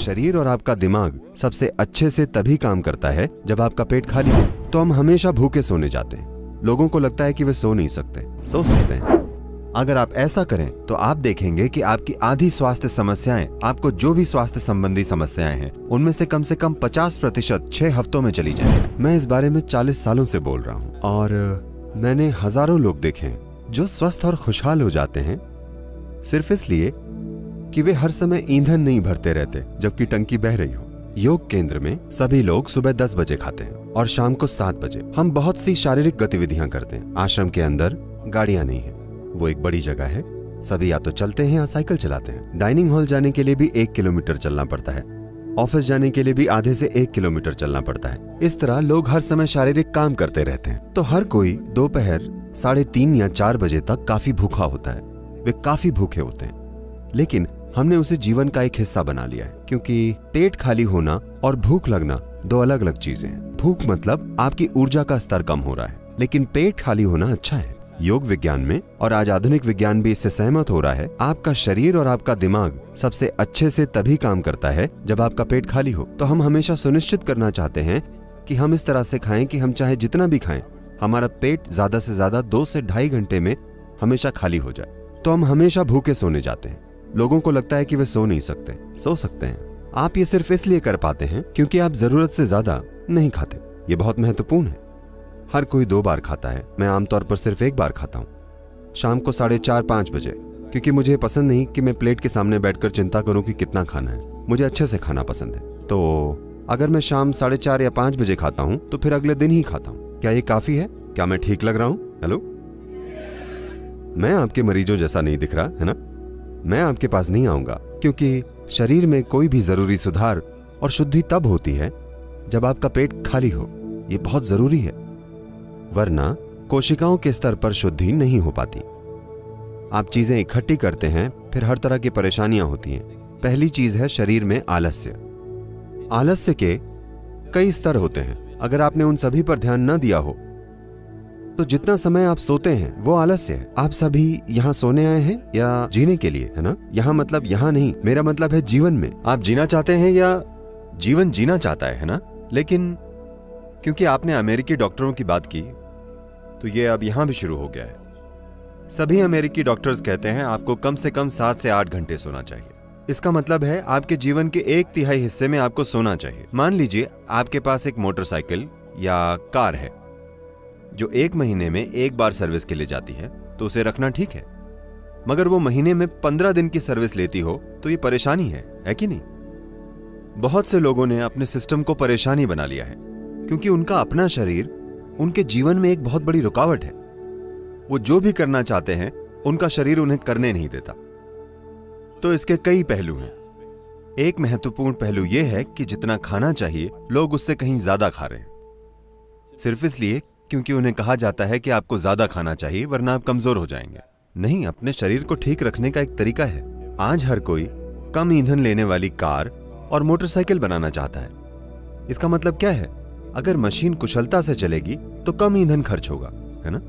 शरीर और आपका दिमाग सबसे अच्छे से तभी काम करता है जब आपका पेट खाली हो। तो हम हमेशा भूखे सोने जाते हैं। लोगों को लगता है कि वे सो नहीं सकते, सो सकते हैं। अगर आप ऐसा करें तो आप देखेंगे कि आपकी आधी स्वास्थ्य समस्याएं, आपको जो भी स्वास्थ्य संबंधी समस्याएं हैं, उनमें से कम 50% 6 हफ्तों में चली जाए। मैं इस बारे में 40 सालों से बोल रहा हूँ और मैंने हजारों लोग देखे हैं जो स्वस्थ और खुशहाल हो जाते हैं सिर्फ इसलिए कि वे हर समय ईंधन नहीं भरते रहते जबकि टंकी बह रही हो। योग केंद्र में सभी लोग सुबह 10 बजे खाते हैं और शाम को 7 बजे। हम बहुत सी शारीरिक गतिविधियां करते हैं। आश्रम के अंदर गाड़ियां नहीं है, वो एक बड़ी जगह है। सभी या तो चलते हैं या साइकिल चलाते हैं। डाइनिंग हॉल जाने के लिए भी 1 किलोमीटर चलना पड़ता है। ऑफिस जाने के लिए भी आधे से 1 किलोमीटर चलना पड़ता है। इस तरह लोग हर समय शारीरिक काम करते रहते हैं। तो हर कोई दोपहर 3:30 या 4 बजे तक काफी भूखा होता है। वे काफी भूखे होते हैं, लेकिन हमने उसे जीवन का एक हिस्सा बना लिया है, क्योंकि पेट खाली होना और भूख लगना 2 अलग अलग चीजें हैं। भूख मतलब आपकी ऊर्जा का स्तर कम हो रहा है, लेकिन पेट खाली होना अच्छा है। योग विज्ञान में, और आज आधुनिक विज्ञान भी इससे सहमत हो रहा है, आपका शरीर और आपका दिमाग सबसे अच्छे से तभी काम करता है जब आपका पेट खाली हो। तो हम हमेशा सुनिश्चित करना चाहते हैं कि हम इस तरह से खाएं कि हम चाहे जितना भी खाएं, हमारा पेट ज्यादा से ज्यादा 2 से 2.5 घंटे में हमेशा खाली हो जाए। तो हम हमेशा भूखे सोने जाते हैं। लोगों को लगता है कि वे सो नहीं सकते, सो सकते हैं। आप ये सिर्फ इसलिए कर पाते हैं क्योंकि आप जरूरत से ज्यादा नहीं खाते। ये बहुत महत्वपूर्ण है। हर कोई 2 बार खाता है, मैं आमतौर पर सिर्फ 1 बार खाता हूँ, शाम को 4:30-5 बजे, क्योंकि मुझे पसंद नहीं कि मैं प्लेट के सामने बैठकर चिंता करूं कि कितना खाना है। मुझे अच्छे से खाना पसंद है। तो अगर मैं शाम 4:30 या 5 बजे खाता हूं तो फिर अगले दिन ही खाता हूं। क्या ये काफी है? क्या मैं ठीक लग रहा हूं? हेलो, मैं आपके मरीजों जैसा नहीं दिख रहा है ना? मैं आपके पास नहीं आऊंगा, क्योंकि शरीर में कोई भी जरूरी सुधार और शुद्धि तब होती है जब आपका पेट खाली हो। ये बहुत जरूरी है, वरना कोशिकाओं के स्तर पर शुद्धि नहीं हो पाती। आप चीजें इकट्ठी करते हैं, फिर हर तरह की परेशानियां होती हैं। पहली चीज है शरीर में आलस्य। आलस्य के कई स्तर होते हैं। अगर आपने उन सभी पर ध्यान न दिया हो तो जितना समय आप सोते हैं वो आलस्य है। आप सभी यहाँ सोने आए हैं या जीने के लिए, है ना? यहाँ मतलब यहाँ नहीं, मेरा मतलब है जीवन में। आप जीना चाहते हैं या जीवन जीना चाहता है ना? लेकिन क्योंकि आपने अमेरिकी डॉक्टरों की बात की तो ये अब यहां भी शुरू हो गया है। सभी अमेरिकी डॉक्टर्स कहते हैं आपको कम से कम 7 से 8 घंटे सोना चाहिए। इसका मतलब है आपके जीवन के 1/3 हिस्से में आपको सोना चाहिए। मान लीजिए आपके पास एक मोटरसाइकिल या कार है जो 1 महीने में 1 बार सर्विस के लिए जाती है, तो उसे रखना ठीक है। मगर वो महीने में 15 दिन की सर्विस लेती हो तो ये परेशानी है कि नहीं? बहुत से लोगों ने अपने सिस्टम को परेशानी बना लिया है, क्योंकि उनका अपना शरीर उनके जीवन में एक बहुत बड़ी रुकावट है। वो जो भी करना चाहते हैं उनका शरीर उन्हें करने नहीं देता। तो इसके कई पहलू हैं। एक महत्वपूर्ण पहलू यह है कि जितना खाना चाहिए लोग उससे कहीं ज्यादा खा रहे हैं, सिर्फ इसलिए क्योंकि उन्हें कहा जाता है कि आपको ज्यादा खाना चाहिए वरना आप कमजोर हो जाएंगे। नहीं, अपने शरीर को ठीक रखने का एक तरीका है। आज हर कोई कम ईंधन लेने वाली कार और मोटरसाइकिल बनाना चाहता है। इसका मतलब क्या है? अगर मशीन कुशलता से चलेगी तो कम ईंधन खर्च होगा, है ना?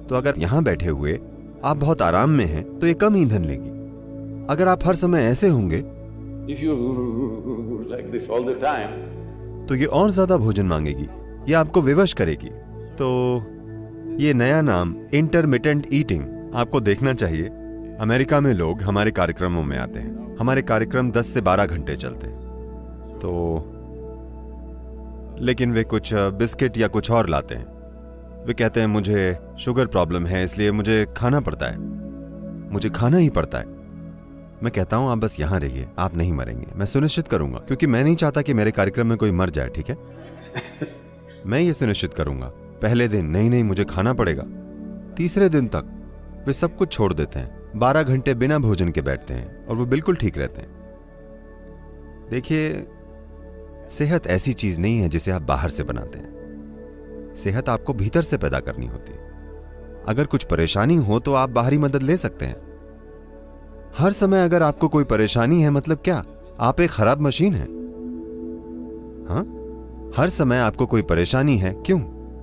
तो अगर यहां बैठे हुए आप बहुत आराम में हैं तो ये कम ईंधन लेगी। अगर आप हर समय ऐसे होंगे like this all the time, तो ये और ज्यादा भोजन मांगेगी, ये आपको विवश करेगी। तो ये नया नाम इंटरमिटेंट ईटिंग आपको देखना चाहिए। अमेरिका में लोग हमारे कार्यक्रमों में आते हैं। हमारे कार्यक्रम 10 से 12 घंटे चलते हैं, तो लेकिन वे कुछ बिस्किट या कुछ और लाते हैं। वे कहते हैं मुझे शुगर प्रॉब्लम है इसलिए मुझे खाना पड़ता है, मुझे खाना ही पड़ता है। मैं कहता हूं आप बस यहां रहिए, आप नहीं मरेंगे, मैं सुनिश्चित करूंगा, क्योंकि मैं नहीं चाहता कि मेरे कार्यक्रम में कोई मर जाए, ठीक है? मैं ये सुनिश्चित करूंगा। पहले दिन नहीं मुझे खाना पड़ेगा। तीसरे दिन तक वे सब कुछ छोड़ देते हैं, 12 घंटे बिना भोजन के बैठते हैं और वो बिल्कुल ठीक रहते हैं। देखिए, सेहत ऐसी चीज नहीं है जिसे आप बाहर से बनाते हैं। सेहत आपको भीतर से पैदा करनी होती है। अगर कुछ परेशानी हो तो आप बाहरी मदद ले सकते हैं। हर समय अगर आपको कोई परेशानी है मतलब क्या? आप एक खराब मशीन हैं। हाँ, हर समय आपको कोई परेशानी है, क्यों?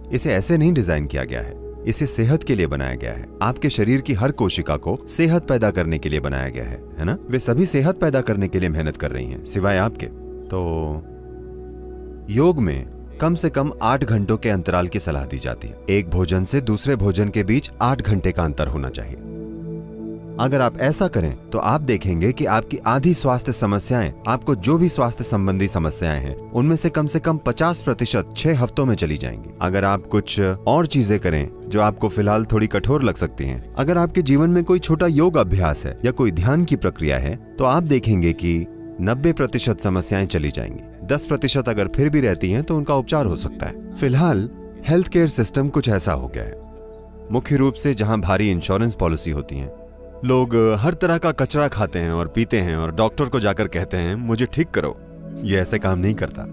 इसे ऐसे नहीं डिजाइन किया गया है। इसे सेहत के लिए बनाया गया है। आपके शरीर की हर कोशिका को सेहत पैदा करने के लिए बनाया गया है ना? वे सभी सेहत पैदा करने के लिए मेहनत कर रही हैं, सिवाय आपके। तो योग में कम से कम 8 घंटों के अंतराल की सलाह दी जाती है। एक भोजन से दूसरे भोजन के बीच 8 घंटे का अंतर होना चाहिए। अगर आप ऐसा करें तो आप देखेंगे कि आपकी आधी स्वास्थ्य समस्याएं, आपको जो भी स्वास्थ्य संबंधी समस्याएं हैं, उनमें से कम 50% 6 हफ्तों में चली जाएंगी। अगर आप कुछ और चीजें करें जो आपको फिलहाल थोड़ी कठोर लग सकती हैं, अगर आपके जीवन में कोई छोटा योग अभ्यास है या कोई ध्यान की प्रक्रिया है, तो आप देखेंगे कि 90% समस्याएं चली जाएंगी। 10% अगर फिर भी रहती हैं तो उनका उपचार हो सकता है। फिलहाल हेल्थ केयर सिस्टम कुछ ऐसा हो गया है। मुख्य रूप से जहां भारी इंश्योरेंस पॉलिसी होती हैं, लोग हर तरह का कचरा खाते हैं और पीते हैं और डॉक्टर को जाकर कहते हैं मुझे ठीक करो। ये ऐसे काम नहीं करता।